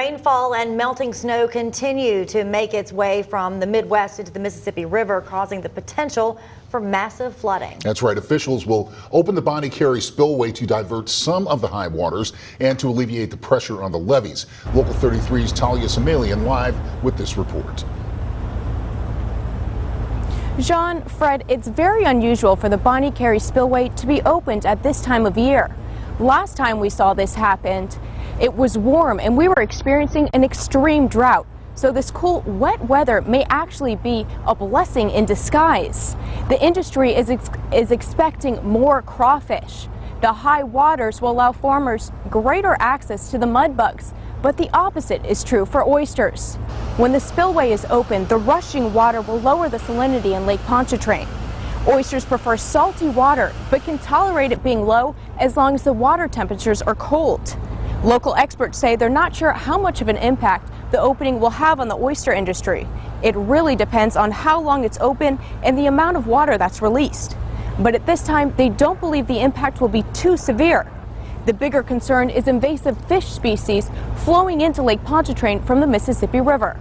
Rainfall and melting snow continue to make its way from the Midwest into the Mississippi River, causing the potential for massive flooding. That's right. Officials will open the Bonnie Carey spillway to divert some of the high waters and to alleviate the pressure on the levees. Local 33's Talia Samalian live with this report. John, Fred, it's very unusual for the Bonnie Carey spillway to be opened at this time of year. Last time we saw this happen, it was warm and we were experiencing an extreme drought. So this cool, wet weather may actually be a blessing in disguise. The industry is expecting more crawfish. The high waters will allow farmers greater access to the mud bugs, but the opposite is true for oysters. When the spillway is open, the rushing water will lower the salinity in Lake Pontchartrain. Oysters prefer salty water, but can tolerate it being low as long as the water temperatures are cold. Local experts say they're not sure how much of an impact the opening will have on the oyster industry. It really depends on how long it's open and the amount of water that's released. But at this time, they don't believe the impact will be too severe. The bigger concern is invasive fish species flowing into Lake Pontchartrain from the Mississippi River.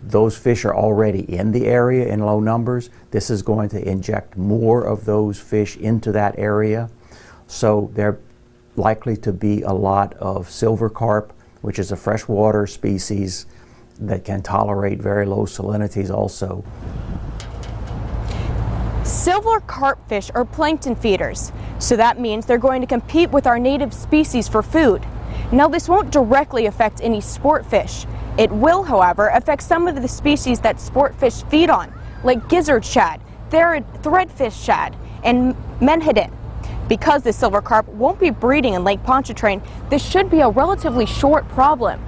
Those fish are already in the area in low numbers. This is going to inject more of those fish into that area. So there likely to be a lot of silver carp, which is a freshwater species that can tolerate very low salinities also. Silver carp fish are plankton feeders, so that means they're going to compete with our native species for food. Now, this won't directly affect any sport fish. It will, however, affect some of the species that sport fish feed on, like gizzard shad, threadfish shad, and menhaden. Because the silver carp won't be breeding in Lake Pontchartrain, this should be a relatively short problem.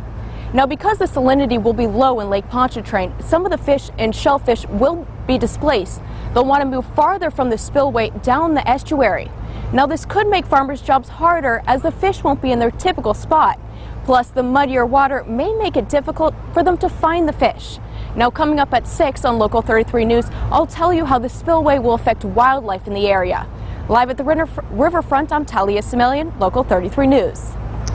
Now, because the salinity will be low in Lake Pontchartrain, some of the fish and shellfish will be displaced. They'll want to move farther from the spillway down the estuary. Now, this could make farmers' jobs harder as the fish won't be in their typical spot. Plus, the muddier water may make it difficult for them to find the fish. Now, coming up at 6 on Local 33 News, I'll tell you how the spillway will affect wildlife in the area. Live at the riverfront, I'm Talia Samalian, Local 33 News.